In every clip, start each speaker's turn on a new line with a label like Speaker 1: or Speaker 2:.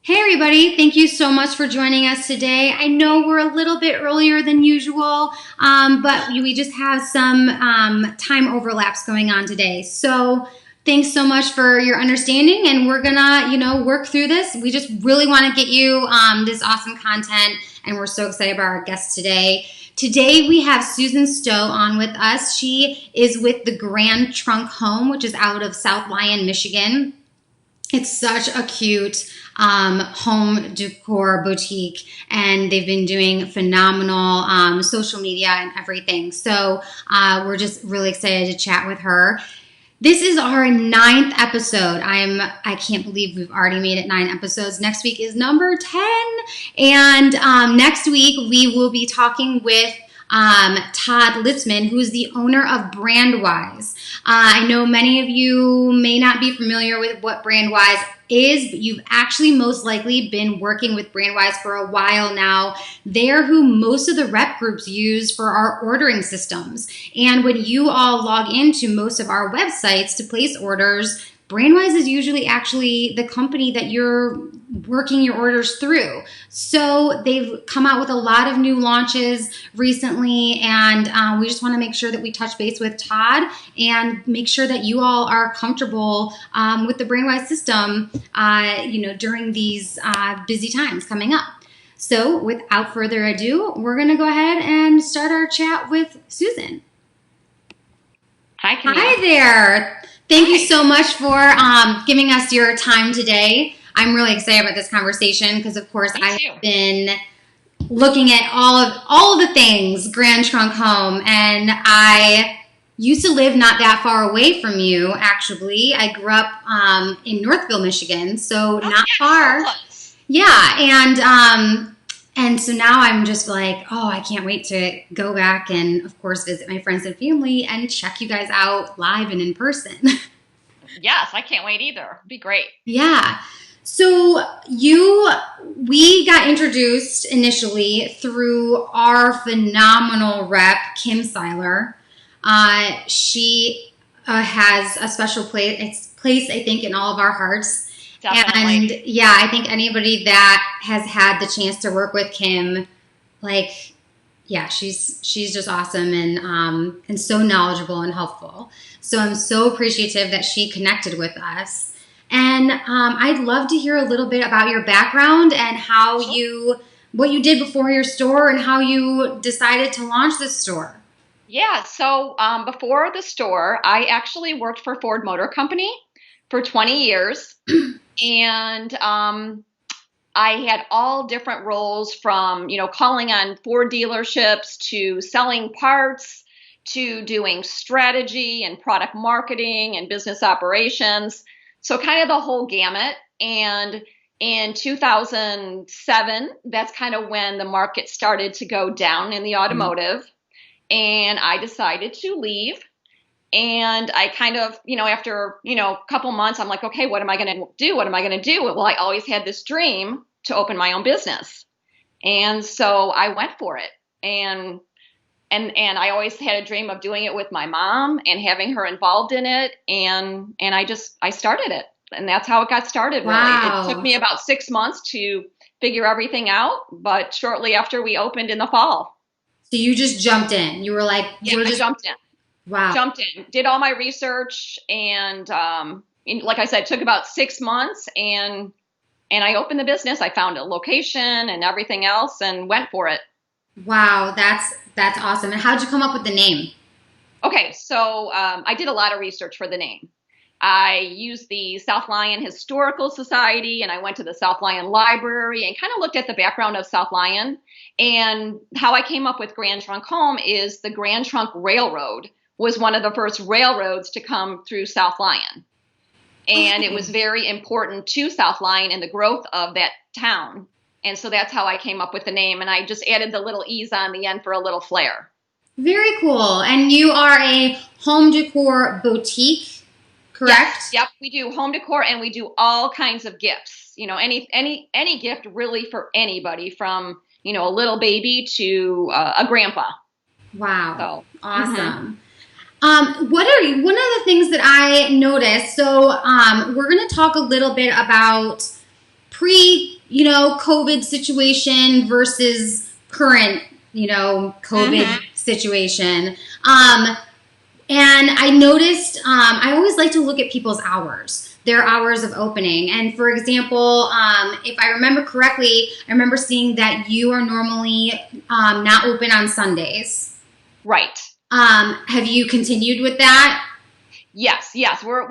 Speaker 1: Hey everybody, thank you so much for joining us today. I know we're a little bit earlier than usual, but we just have some time overlaps going on today. So thanks so much for your understanding, and we're gonna, work through this. We just really want to get you this awesome content, and we're so excited about our guest today. Today we have Susan Stowe on with us. She is with the Grande Trunke Home, which is out of South Lyon, Michigan. It's such a cute home decor boutique, and they've been doing phenomenal social media and everything. So we're just really excited to chat with her. This is our 9th episode. I can't believe we've already made it 9 episodes. Next week is number 10. And next week we will be talking with Todd Litzman, who is the owner of Brandwise. I know many of you may not be familiar with what Brandwise is, but you've actually most likely been working with Brandwise for a while now. They're who most of the rep groups use for our ordering systems. And when you all log into most of our websites to place orders, Brandwise is usually actually the company that you're working your orders through. So they've come out with a lot of new launches recently, and we just want to make sure that we touch base with Todd and make sure that you all are comfortable with the Brandwise system, during these busy times coming up. So without further ado, we're going to go ahead and start our chat with Susan.
Speaker 2: Hi, Camille.
Speaker 1: Hi there. Thank you so much for giving us your time today. I'm really excited about this conversation because, of course, I've been looking at all of the things Grande Trunke Home, and I used to live not that far away from you. Actually, I grew up in Northville, Michigan, so not far. Yeah, and so now I'm just like, I can't wait to go back and, of course, visit my friends and family and check you guys out live and in person.
Speaker 2: Yes, I can't wait either. It'd be great.
Speaker 1: Yeah. So we got introduced initially through our phenomenal rep, Kim Seiler. She has a special place, I think, in all of our hearts.
Speaker 2: Definitely.
Speaker 1: And yeah, I think anybody that has had the chance to work with Kim, she's just awesome and so knowledgeable and helpful. So I'm so appreciative that she connected with us. And I'd love to hear a little bit about your background and what you did before your store and how you decided to launch this store.
Speaker 2: Yeah, so before the store, I actually worked for Ford Motor Company for 20 years. And I had all different roles from, calling on Ford dealerships to selling parts to doing strategy and product marketing and business operations. So kind of the whole gamut. And in 2007, that's kind of when the market started to go down in the automotive. And I decided to leave. And I kind of, after, a couple months, I'm like, okay, what am I going to do? What am I going to do? Well, I always had this dream to open my own business. And so I went for it. And I always had a dream of doing it with my mom and having her involved in it. And I started it. And that's how it got started, really.
Speaker 1: Wow.
Speaker 2: It took me about 6 months to figure everything out, but shortly after we opened in the fall.
Speaker 1: So you just jumped in. You were like,
Speaker 2: I jumped in.
Speaker 1: Wow.
Speaker 2: Jumped in, did all my research, and like I said, it took about 6 months, and I opened the business. I found a location and everything else and went for it.
Speaker 1: Wow, that's awesome. And how'd you come up with the name?
Speaker 2: Okay, so I did a lot of research for the name. I used the South Lyon Historical Society, and I went to the South Lyon Library and kind of looked at the background of South Lyon. And how I came up with Grande Trunke Home is the Grand Trunk Railroad was one of the first railroads to come through South Lyon. And it was very important to South Lyon and the growth of that town. And so that's how I came up with the name. And I just added the little E's on the end for a little flair.
Speaker 1: Very cool. And you are a home decor boutique, correct?
Speaker 2: Yes. Yep. We do home decor, and we do all kinds of gifts. Any gift really for anybody, from, a little baby to a grandpa.
Speaker 1: Wow. So, awesome. One of the things that I noticed, so we're going to talk a little bit about pre COVID situation versus current, COVID situation. And I noticed, I always like to look at people's hours, their hours of opening. And for example, if I remember correctly, I remember seeing that you are normally not open on Sundays.
Speaker 2: Right.
Speaker 1: Have you continued with that?
Speaker 2: Yes. We're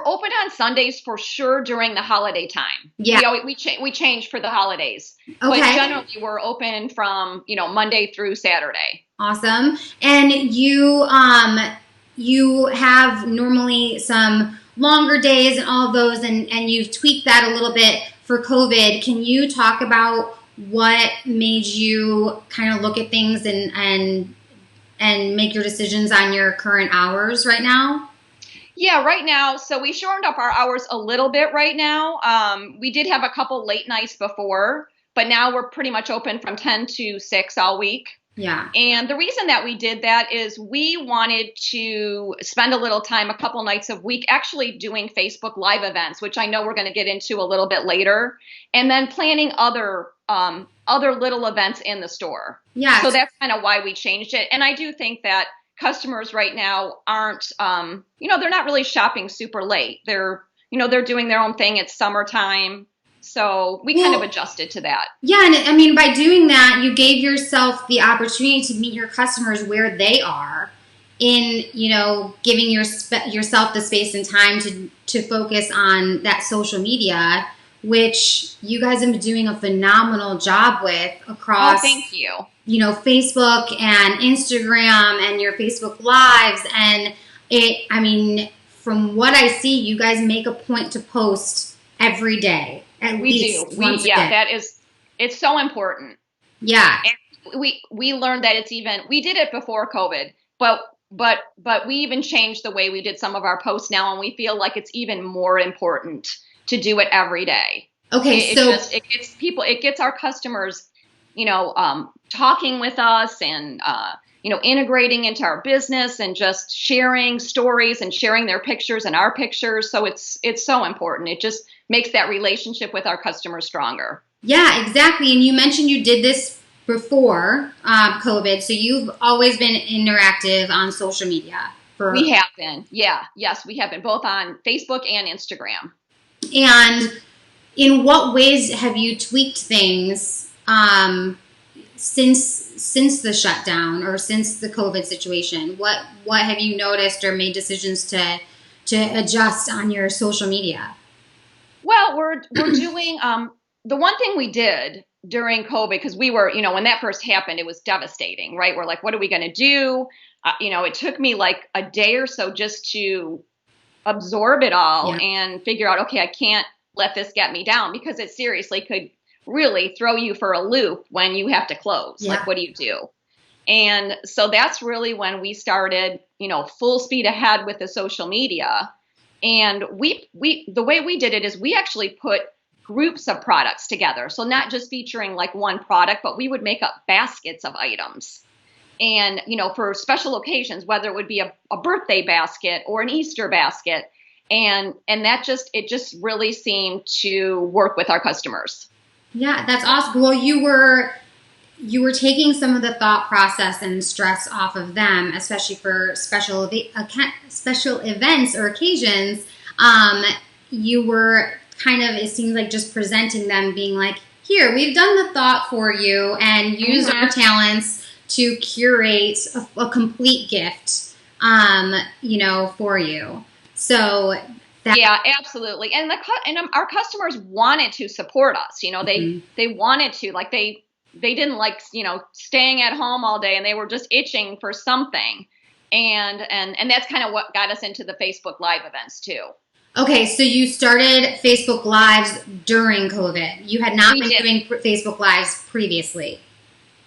Speaker 2: open on Sundays for sure during the holiday time.
Speaker 1: Yeah.
Speaker 2: We change for the holidays.
Speaker 1: Okay.
Speaker 2: But generally we're open from, Monday through Saturday.
Speaker 1: Awesome. And you have normally some longer days and all of those, and you've tweaked that a little bit for COVID. Can you talk about what made you kind of look at things and make your decisions on your current hours right now?
Speaker 2: Yeah, right now, so we shortened up our hours a little bit right now. We did have a couple late nights before, but now we're pretty much open from 10 to 6 all week.
Speaker 1: Yeah.
Speaker 2: And the reason that we did that is we wanted to spend a little time, a couple nights a week, actually doing Facebook Live events, which I know we're going to get into a little bit later, and then planning other little events in the store.
Speaker 1: Yeah.
Speaker 2: So that's kind of why we changed it. And I do think that customers right now aren't, they're not really shopping super late. They're doing their own thing. It's summertime. So we kind of adjusted to that.
Speaker 1: Yeah, and I mean, by doing that, you gave yourself the opportunity to meet your customers where they are in, giving yourself the space and time to focus on that social media, which you guys have been doing a phenomenal job with across.
Speaker 2: Oh, thank you.
Speaker 1: Facebook and Instagram and your Facebook Lives. And from what I see, you guys make a point to post every day.
Speaker 2: It's so important.
Speaker 1: Yeah.
Speaker 2: And we learned that we did it before COVID, but we even changed the way we did some of our posts now, and we feel like it's even more important to do it every day.
Speaker 1: Okay.
Speaker 2: It gets our customers, talking with us and, integrating into our business and just sharing stories and sharing their pictures and our pictures. So it's so important. It just makes that relationship with our customers stronger.
Speaker 1: Yeah, exactly. And you mentioned you did this before COVID, so you've always been interactive on social media.
Speaker 2: We have been. Yeah. Yes, we have been both on Facebook and Instagram.
Speaker 1: And in what ways have you tweaked things since the shutdown or since the COVID situation? What have you noticed or made decisions to adjust on your social media?
Speaker 2: Well, we're doing the one thing we did during COVID, because we were, when that first happened, it was devastating, right? We're like, what are we going to do? It took me like a day or so just to absorb it all and figure out, okay, I can't let this get me down, because it seriously could really throw you for a loop when you have to close. Yeah. Like, what do you do? And so that's really when we started, full speed ahead with the social media. And the way we did it is we actually put groups of products together. So not just featuring like one product, but we would make up baskets of items. And, for special occasions, whether it would be a birthday basket or an Easter basket. And it just really seemed to work with our customers. Yeah,
Speaker 1: that's awesome. Well, you were taking some of the thought process and stress off of them, especially for special events or occasions. You were kind of, it seems like, just presenting them, being like, here, we've done the thought for you and used our talents to curate a complete gift, for you. So
Speaker 2: yeah, absolutely. And our customers wanted to support us. They wanted to, like, they didn't like, staying at home all day, and they were just itching for something. And that's kind of what got us into the Facebook Live events too.
Speaker 1: Okay, so you started Facebook Lives during COVID. You had not been doing Facebook Lives previously.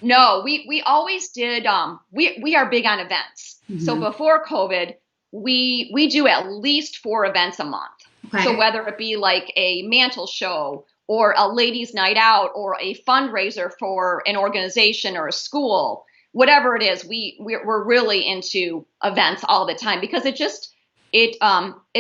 Speaker 2: No, we always did. We are big on events. Mm-hmm. So before COVID, we do at least 4 events a month. Okay. So whether it be like a mantle show or a ladies' night out or a fundraiser for an organization or a school, whatever it is, we're really into events all the time, because it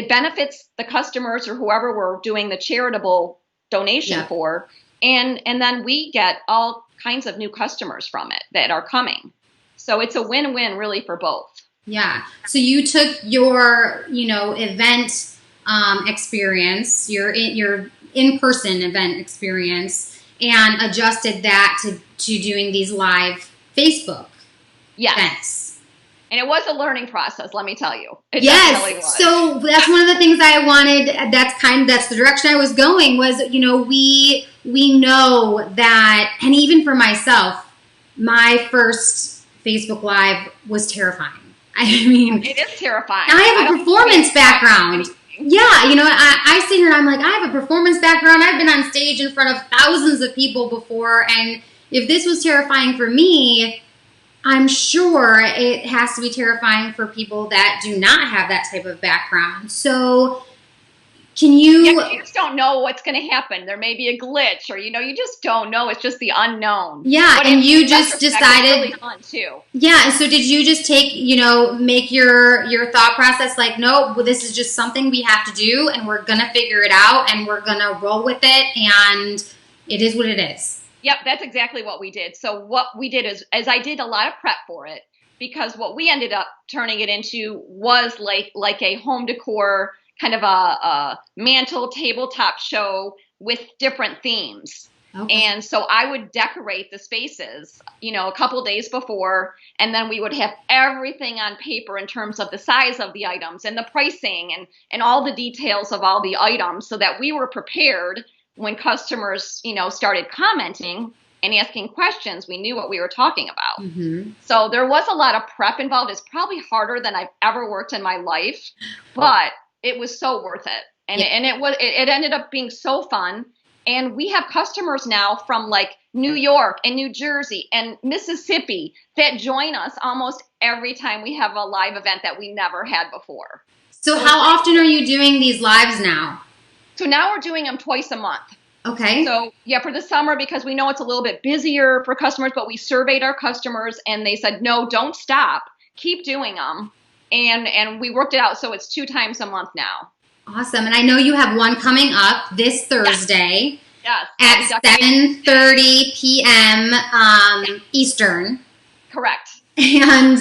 Speaker 2: benefits the customers or whoever we're doing the charitable donation for. and then we get all kinds of new customers from it that are coming. So it's a win-win really for both.
Speaker 1: Yeah. So you took your, event experience, your in-person event experience, and adjusted that to doing these live Facebook events.
Speaker 2: And it was a learning process, let me tell you. It
Speaker 1: yes.
Speaker 2: definitely was.
Speaker 1: So that's one of the things I wanted. That's the direction I was going. Was we know that, and even for myself, my first Facebook Live was terrifying. I mean,
Speaker 2: it is terrifying.
Speaker 1: I have a performance background. Yeah, I sit here and I'm like, I have a performance background. I've been on stage in front of thousands of people before, and if this was terrifying for me, I'm sure it has to be terrifying for people that do not have that type of background. So, can you...
Speaker 2: Yeah, you just don't know what's going to happen. There may be a glitch, or, you just don't know. It's just the unknown.
Speaker 1: Yeah, but and you just decided...
Speaker 2: It's really fun, too.
Speaker 1: Yeah, so did you just take, make your thought process like, no, well, this is just something we have to do, and we're going to figure it out, and we're going to roll with it, and it is what it is.
Speaker 2: Yep, that's exactly what we did. So what we did is I did a lot of prep for it, because what we ended up turning it into was like a home decor kind of a mantle tabletop show with different themes. Okay. And so I would decorate the spaces, a couple days before, and then we would have everything on paper in terms of the size of the items and the pricing and all the details of all the items, so that we were prepared when customers, started commenting and asking questions. We knew what we were talking about. Mm-hmm. So there was a lot of prep involved. It's probably harder than I've ever worked in my life, but it was so worth it. And it ended up being so fun. And we have customers now from like New York and New Jersey and Mississippi that join us almost every time we have a live event that we never had before.
Speaker 1: So how often are you doing these lives now?
Speaker 2: So now we're doing them twice a month.
Speaker 1: Okay.
Speaker 2: So yeah, for the summer, because we know it's a little bit busier for customers, but we surveyed our customers and they said, no, don't stop. Keep doing them. And we worked it out. So it's 2 times a month now.
Speaker 1: Awesome. And I know you have one coming up this Thursday.
Speaker 2: Yes.
Speaker 1: At 7:30 p.m. Eastern.
Speaker 2: Correct.
Speaker 1: And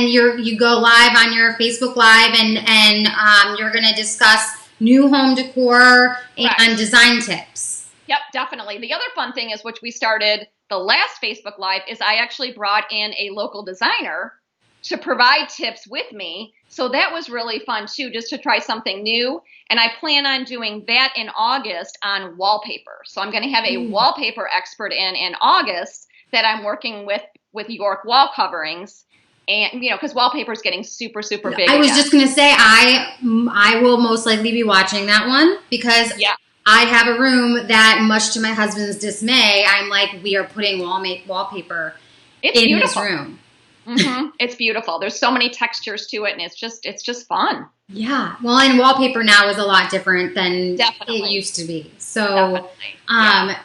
Speaker 1: you go live on your Facebook Live and you're going to discuss new home decor and design tips.
Speaker 2: Yep, definitely. The other fun thing is, which we started the last Facebook Live, is I actually brought in a local designer to provide tips with me. So that was really fun too, just to try something new. And I plan on doing that in August on wallpaper. So I'm going to have a wallpaper expert in August that I'm working with York wall coverings. And, because wallpaper is getting super, super big.
Speaker 1: I was just going to say, I will most likely be watching that one, because I have a room that, much to my husband's dismay, I'm like, we are putting wallpaper in this room.
Speaker 2: Mm-hmm. It's beautiful. There's so many textures to it, and it's just fun.
Speaker 1: Yeah. Well, and wallpaper now is a lot different than it used to be. So,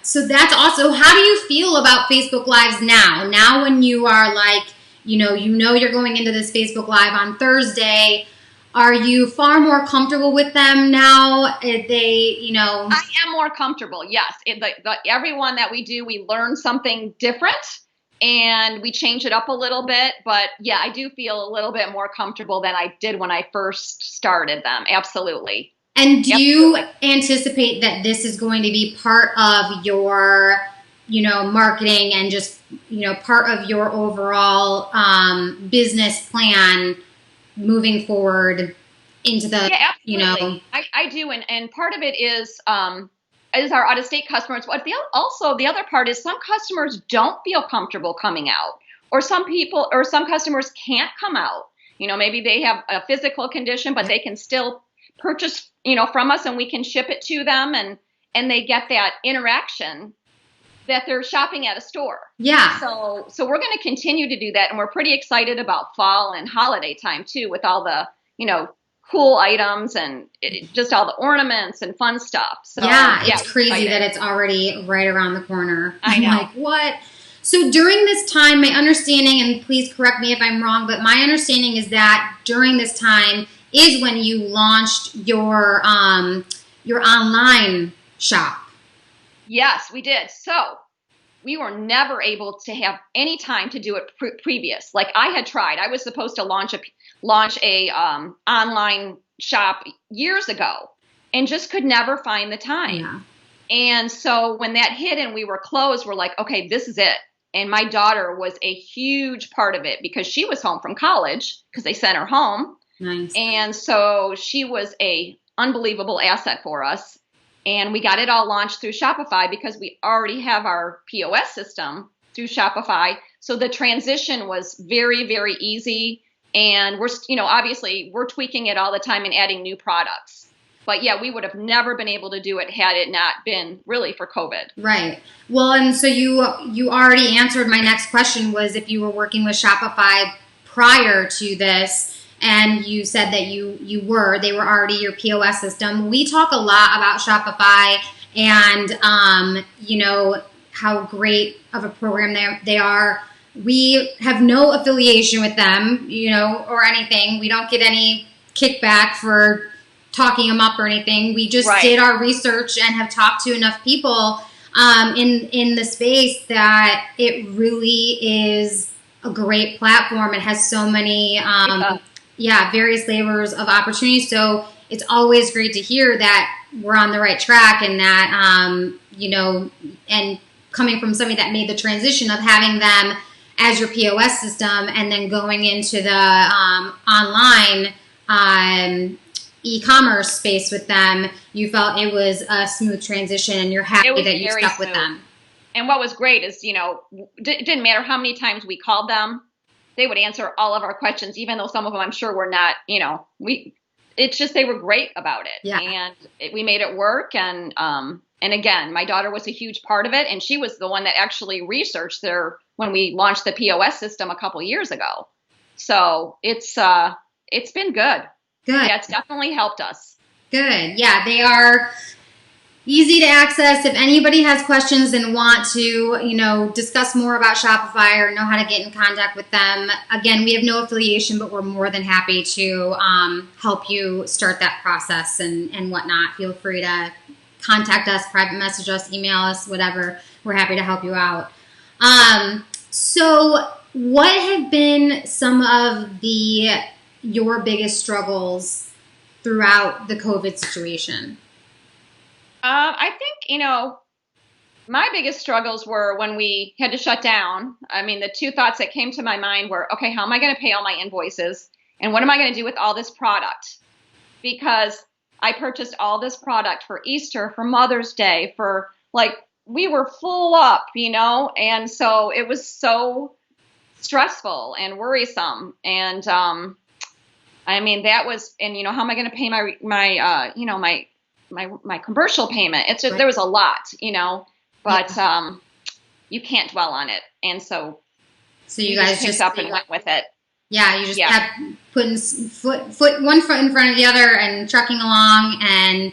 Speaker 1: so that's also, how do you feel about Facebook Lives now? Now when you are like, you're going into this Facebook Live on Thursday, are you far more comfortable with them now? I
Speaker 2: am more comfortable, yes. Every one that we do, we learn something different. And we change it up a little bit. But yeah, I do feel a little bit more comfortable than I did when I first started them. Absolutely.
Speaker 1: And do you anticipate that this is going to be part of your, marketing and just, part of your overall business plan moving forward into the,
Speaker 2: absolutely. I do. And part of it is our out-of-state customers. But the other part is, some customers don't feel comfortable coming out, or some customers can't come out. Maybe they have a physical condition, but they can still purchase, from us, and we can ship it to them, and they get that interaction that they're shopping at a store.
Speaker 1: Yeah.
Speaker 2: So we're going to continue to do that, and we're pretty excited about fall and holiday time too, with all the, cool items and just all the ornaments and fun stuff. So
Speaker 1: it's crazy that it's already right around the corner.
Speaker 2: I know.
Speaker 1: I'm like, what? So during this time, my understanding, and please correct me if I'm wrong, but my understanding is that during this time is when you launched your online shop.
Speaker 2: Yes, we did. So we were never able to have any time to do it previous. Like I had tried. I was supposed to launch a online shop years ago, and just could never find the time.
Speaker 1: Yeah.
Speaker 2: And so when that hit and we were closed, we're like, okay, this is it. And my daughter was a huge part of it because she was home from college because they sent her home.
Speaker 1: Nice.
Speaker 2: And so she was a unbelievable asset for us. And we got it all launched through Shopify because we already have our POS system through Shopify. So the transition was very, very easy. And we're, obviously we're tweaking it all the time and adding new products. But yeah, we would have never been able to do it had it not been really for COVID.
Speaker 1: Right. Well, and so you already answered my next question, was if you were working with Shopify prior to this, and you said that they were already your POS system. We talk a lot about Shopify and how great of a program they are. We have no affiliation with them, or anything. We don't get any kickback for talking them up or anything. We just did our research and have talked to enough people in the space that it really is a great platform. It has so many various flavors of opportunities. So it's always great to hear that we're on the right track, and that and coming from somebody that made the transition of having them as your POS system and then going into the online e-commerce space with them, you felt it was a smooth transition, and you're happy that you stuck with them.
Speaker 2: And what was great is, it didn't matter how many times we called them, they would answer all of our questions, even though some of them I'm sure were not, it's just they were great about it.
Speaker 1: Yeah.
Speaker 2: And we made it work. And again, my daughter was a huge part of it, and she was the one that actually researched when we launched the POS system a couple years ago. So it's been good.
Speaker 1: Good.
Speaker 2: Yeah, it's definitely helped us.
Speaker 1: Good. Yeah, they are easy to access. If anybody has questions and want to, discuss more about Shopify or know how to get in contact with them, again, we have no affiliation, but we're more than happy to help you start that process and whatnot. Feel free to contact us, private message us, email us, whatever. We're happy to help you out. So what have been some of your biggest struggles throughout the COVID situation?
Speaker 2: I think, my biggest struggles were when we had to shut down. I mean, the two thoughts that came to my mind were, okay, how am I going to pay all my invoices? And what am I going to do with all this product? Because I purchased all this product for Easter, for Mother's Day, we were full up, and so it was so stressful and worrisome. And, I mean, that was, and how am I going to pay my commercial payment? There was a lot, but you can't dwell on it, and so
Speaker 1: you guys
Speaker 2: just picked up and went with it.
Speaker 1: Yeah, you just kept putting one foot in front of the other and trucking along, and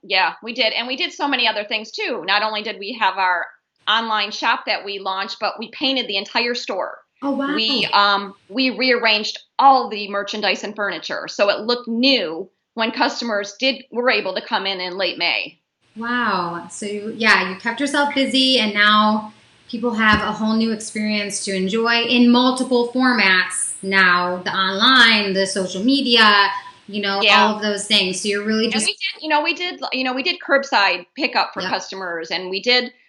Speaker 2: yeah, we did, and we did so many other things too. Not only did we have our online shop that we launched, but we painted the entire store.
Speaker 1: Oh, wow.
Speaker 2: We rearranged all the merchandise and furniture, so it looked new when customers were able to come in late May.
Speaker 1: Wow. So you kept yourself busy, and now people have a whole new experience to enjoy in multiple formats now, the online, the social media, all of those things. So you're really just...
Speaker 2: And we did curbside pickup for customers, and we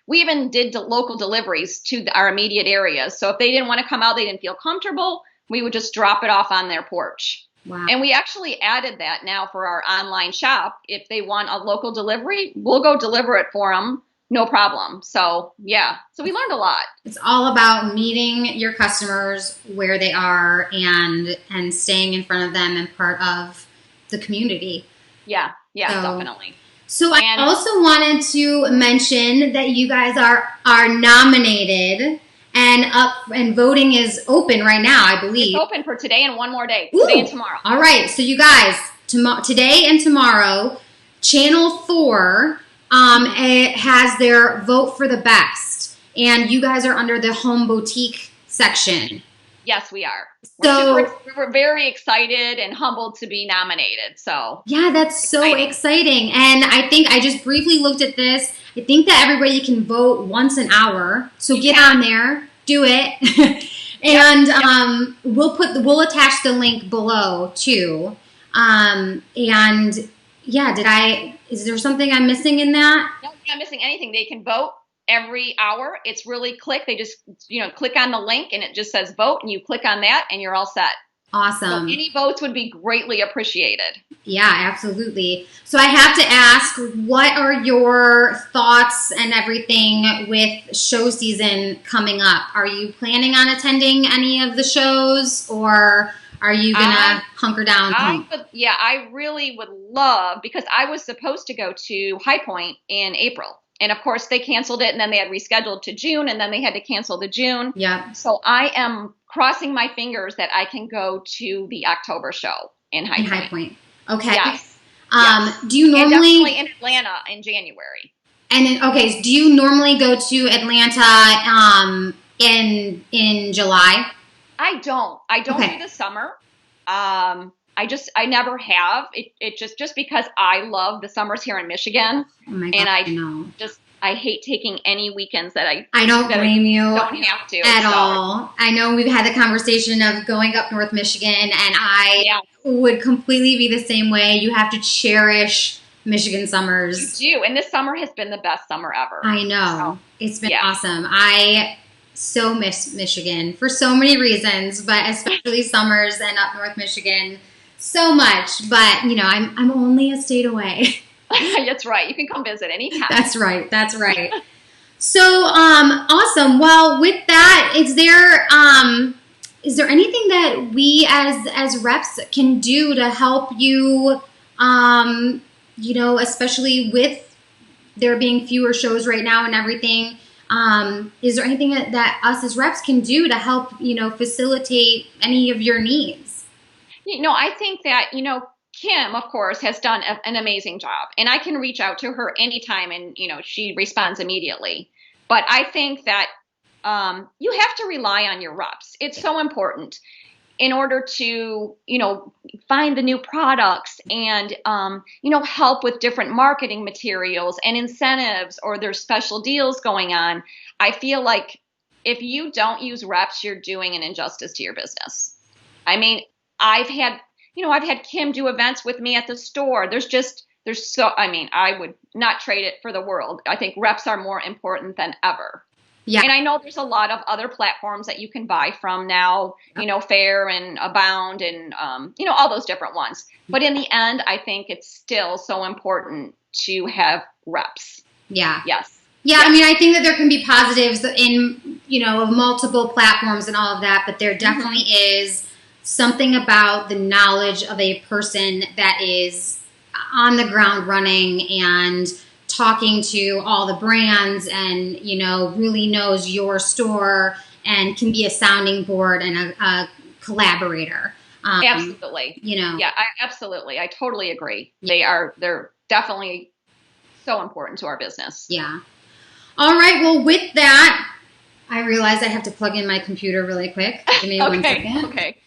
Speaker 2: even did local deliveries to our immediate areas. So if they didn't want to come out, they didn't feel comfortable, we would just drop it off on their porch.
Speaker 1: Wow.
Speaker 2: And we actually added that now for our online shop. If they want a local delivery, we'll go deliver it for them. No problem. So, yeah. So we learned a lot.
Speaker 1: It's all about meeting your customers where they are and staying in front of them and part of the community.
Speaker 2: Yeah, definitely.
Speaker 1: So I also wanted to mention that you guys are nominated, and voting is open right now, I believe.
Speaker 2: It's open for today and one more day.
Speaker 1: Ooh.
Speaker 2: Today and tomorrow.
Speaker 1: All right. So you guys, today and tomorrow, Channel 4 it has their Vote for the Best. And you guys are under the Home Boutique section.
Speaker 2: Yes, we are.
Speaker 1: So
Speaker 2: We're very excited and humbled to be nominated. So
Speaker 1: yeah, that's so
Speaker 2: exciting.
Speaker 1: exciting. And I think I just briefly looked at this. I think that everybody can vote once an hour. So
Speaker 2: You
Speaker 1: get
Speaker 2: can.
Speaker 1: on there, do it.
Speaker 2: Yep.
Speaker 1: And
Speaker 2: Yep.
Speaker 1: we'll attach the link below too. And yeah, is there something I'm missing in that?
Speaker 2: No, you're not missing anything. They can vote every hour. It's really click. They just, click on the link and it just says vote and you click on that and you're all set. So
Speaker 1: Awesome.
Speaker 2: any votes would be greatly appreciated.
Speaker 1: Yeah, absolutely. So I have to ask, what are your thoughts and everything with show season coming up? Are you planning on attending any of the shows, or are you gonna hunker down home?
Speaker 2: I really would love, because I was supposed to go to High Point in April. And of course they canceled it and then they had rescheduled to June and then they had to cancel the June.
Speaker 1: Yep,
Speaker 2: So I am crossing my fingers that I can go to the October show in High
Speaker 1: in
Speaker 2: Point.
Speaker 1: High Point. Okay.
Speaker 2: Yes. Yes.
Speaker 1: Do you
Speaker 2: And
Speaker 1: normally
Speaker 2: definitely in Atlanta in January.
Speaker 1: okay? Do you normally go to Atlanta in July?
Speaker 2: I don't. I don't
Speaker 1: Okay.
Speaker 2: do the summer. I never have. It just because I love the summers here in Michigan,
Speaker 1: Oh my
Speaker 2: and
Speaker 1: God, I know.
Speaker 2: I hate taking any weekends that
Speaker 1: I don't blame you
Speaker 2: don't have to
Speaker 1: at
Speaker 2: so.
Speaker 1: all. I know we've had the conversation of going up North Michigan, and I
Speaker 2: Yeah,
Speaker 1: would completely be the same way. You have to cherish Michigan
Speaker 2: you
Speaker 1: summers.
Speaker 2: do. And this summer has been the best summer ever.
Speaker 1: I know.
Speaker 2: So,
Speaker 1: It's been
Speaker 2: yeah.
Speaker 1: awesome. I so miss Michigan for so many reasons, but especially summers and up North Michigan so much. But, I'm only a state away.
Speaker 2: That's right. You can come visit anytime.
Speaker 1: That's right. That's right. So, awesome. Well, with that, is there anything that we as reps can do to help you, especially with there being fewer shows right now and everything? Is there anything that us as reps can do to help, facilitate any of your needs?
Speaker 2: I think that, Kim, of course, has done an amazing job, and I can reach out to her anytime, and she responds immediately. But I think that you have to rely on your reps. It's so important in order to, find the new products and, help with different marketing materials and incentives, or there's special deals going on. I feel like if you don't use reps, you're doing an injustice to your business. I mean, I've had Kim do events with me at the store. I would not trade it for the world. I think reps are more important than ever.
Speaker 1: Yeah.
Speaker 2: And I know there's a lot of other platforms that you can buy from now, Fair and Abound and, all those different ones. But in the end, I think it's still so important to have reps.
Speaker 1: Yeah.
Speaker 2: Yes.
Speaker 1: Yeah, I mean, I think that there can be positives in, multiple platforms and all of that, but there definitely is something about the knowledge of a person that is on the ground running and talking to all the brands and, really knows your store and can be a sounding board and a collaborator.
Speaker 2: Absolutely. Yeah, absolutely. I totally agree.
Speaker 1: Yeah.
Speaker 2: They're definitely so important to our business.
Speaker 1: Yeah. All right. Well, with that, I realize I have to plug in my computer really quick. Give me 1 second.
Speaker 2: Okay.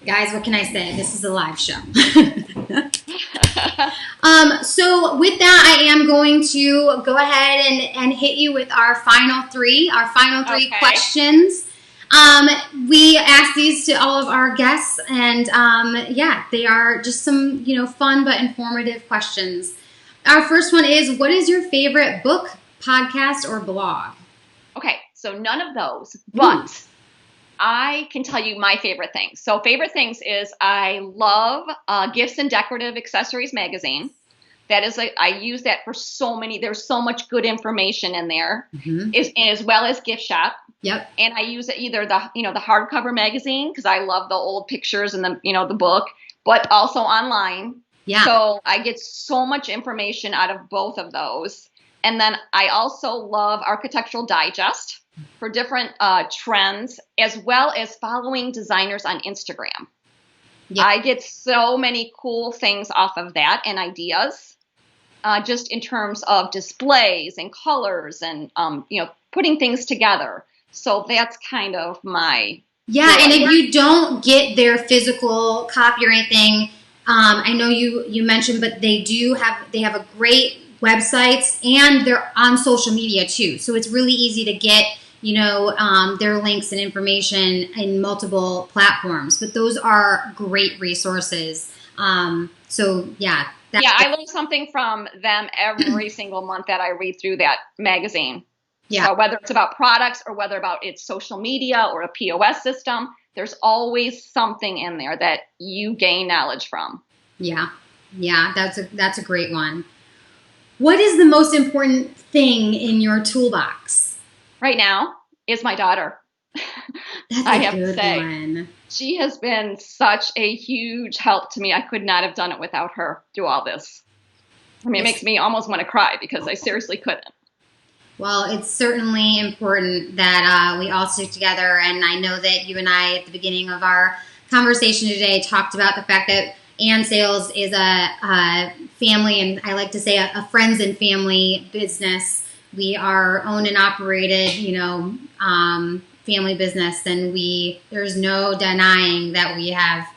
Speaker 1: Guys, what can I say? This is a live show. So with that, I am going to go ahead and hit you with our final three
Speaker 2: Okay.
Speaker 1: questions. We ask these to all of our guests, and they are just some, fun but informative questions. Our first one is, what is your favorite book, podcast, or blog?
Speaker 2: Okay, so none of those, but I can tell you my favorite things. So favorite things is I love Gifts and Decorative Accessories magazine. That is, I use that for there's so much good information in there, as well as Gift Shop.
Speaker 1: Yep.
Speaker 2: And I use either the hardcover magazine, because I love the old pictures and the book, but also online.
Speaker 1: Yeah.
Speaker 2: So I get so much information out of both of those. And then I also love Architectural Digest for different trends, as well as following designers on Instagram. Yep. I get so many cool things off of that and ideas, just in terms of displays and colors and, putting things together. So that's kind of my
Speaker 1: Yeah,
Speaker 2: joy.
Speaker 1: and if you don't get their physical copy or anything, I know you mentioned, but they have a great websites and they're on social media too. So it's really easy to get their links and information in multiple platforms. But those are great resources. So yeah,
Speaker 2: Yeah, I learn something from them every single month that I read through that magazine.
Speaker 1: yeah.
Speaker 2: So whether it's about products or whether about it's social media or a POS system, there's always something in there that you gain knowledge from.
Speaker 1: Yeah, yeah, that's a great one. What is the most important thing in your toolbox?
Speaker 2: Right now is my daughter.
Speaker 1: That's
Speaker 2: I
Speaker 1: a
Speaker 2: have to
Speaker 1: good
Speaker 2: say,
Speaker 1: one.
Speaker 2: she has been such a huge help to me. I could not have done it without her through all this. I mean, it makes me almost want to cry because I seriously couldn't.
Speaker 1: Well, it's certainly important that we all stick together. And I know that you and I, at the beginning of our conversation today, talked about the fact that Ann Sales is a family, and I like to say a friends and family business. We are owned and operated, family business, and there's no denying that we have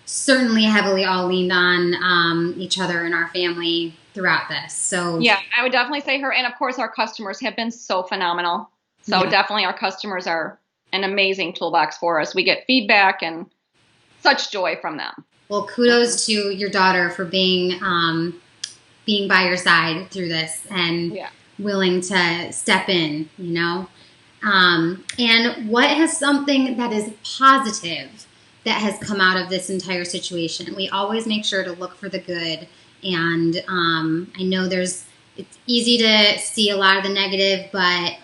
Speaker 1: certainly heavily all leaned on each other in our family throughout this. So
Speaker 2: yeah, I would definitely say her. And of course, our customers have been so phenomenal. So definitely our customers are an amazing toolbox for us. We get feedback and such joy from them.
Speaker 1: Well, kudos to your daughter for being by your side through this and willing to step in, And what has something that is positive that has come out of this entire situation? We always make sure to look for the good. And I know it's easy to see a lot of the negative, but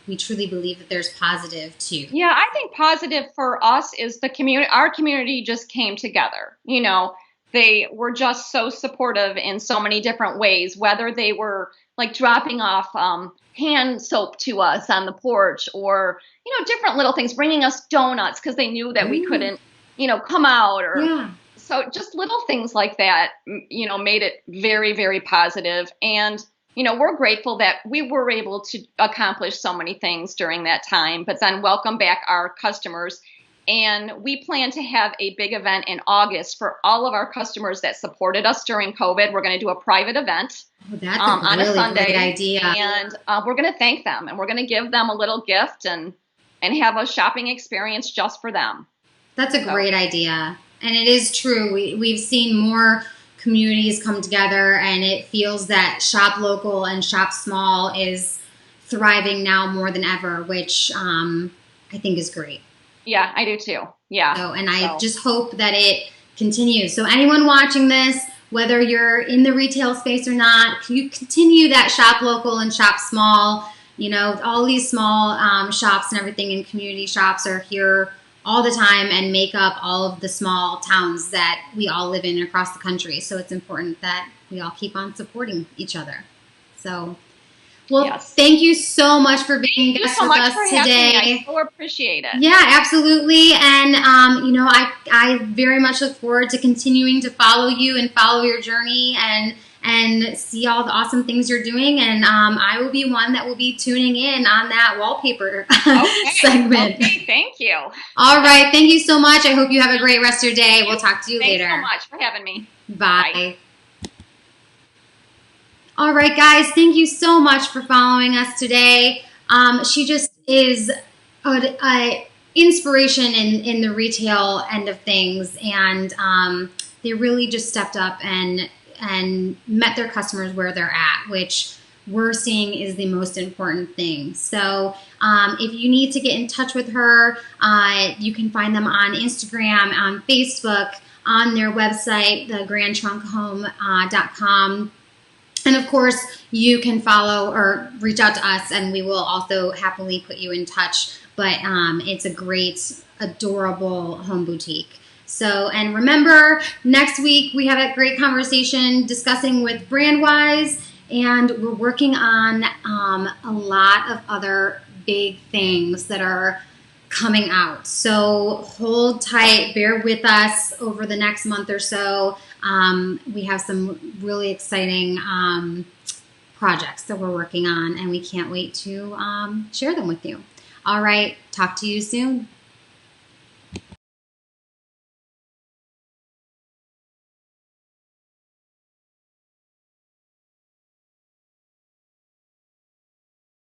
Speaker 1: we truly believe that there's positive too.
Speaker 2: Yeah, I think positive for us is the community. Our community just came together. They were just so supportive in so many different ways, whether they were like dropping off hand soap to us on the porch or, different little things, bringing us donuts because they knew that we couldn't, come out or so just little things like that, made it very, very positive. And, we're grateful that we were able to accomplish so many things during that time, but then welcome back our customers. And we plan to have a big event in August for all of our customers that supported us during COVID. We're going to do a private event
Speaker 1: on a Sunday. Great idea.
Speaker 2: And we're going to thank them and we're going to give them a little gift and have a shopping experience just for them.
Speaker 1: That's a great idea. And it is true. We've seen more communities come together, and it feels that shop local and shop small is thriving now more than ever, which I think is great.
Speaker 2: Yeah, I do too. Yeah.
Speaker 1: I just hope that it continues. So anyone watching this, whether you're in the retail space or not, you continue that shop local and shop small. All these small shops and everything in community shops are here all the time and make up all of the small towns that we all live in across the country. So it's important that we all keep on supporting each other. So, Thank you so much for being guest with us today.
Speaker 2: I so appreciate it.
Speaker 1: Yeah, absolutely. And, I very much look forward to continuing to follow you and follow your journey and see all the awesome things you're doing. And I will be one that will be tuning in on that wallpaper segment.
Speaker 2: Okay, thank you.
Speaker 1: All right. Thank you so much. I hope you have a great rest of your day. We'll talk to you later.
Speaker 2: Thanks so much for having me.
Speaker 1: Bye. All right, guys. Thank you so much for following us today. She just is an inspiration in the retail end of things. And they really just stepped up and met their customers where they're at, which we're seeing is the most important thing. So if you need to get in touch with her, you can find them on Instagram, on Facebook, on their website, thegrandetrunkehome.com. And of course, you can follow or reach out to us, and we will also happily put you in touch. But it's a great, adorable home boutique. So, and remember, next week we have a great conversation discussing with Brandwise, and we're working on a lot of other big things that are coming out. So hold tight, bear with us over the next month or so. We have some really exciting projects that we're working on, and we can't wait to share them with you. All right, talk to you soon.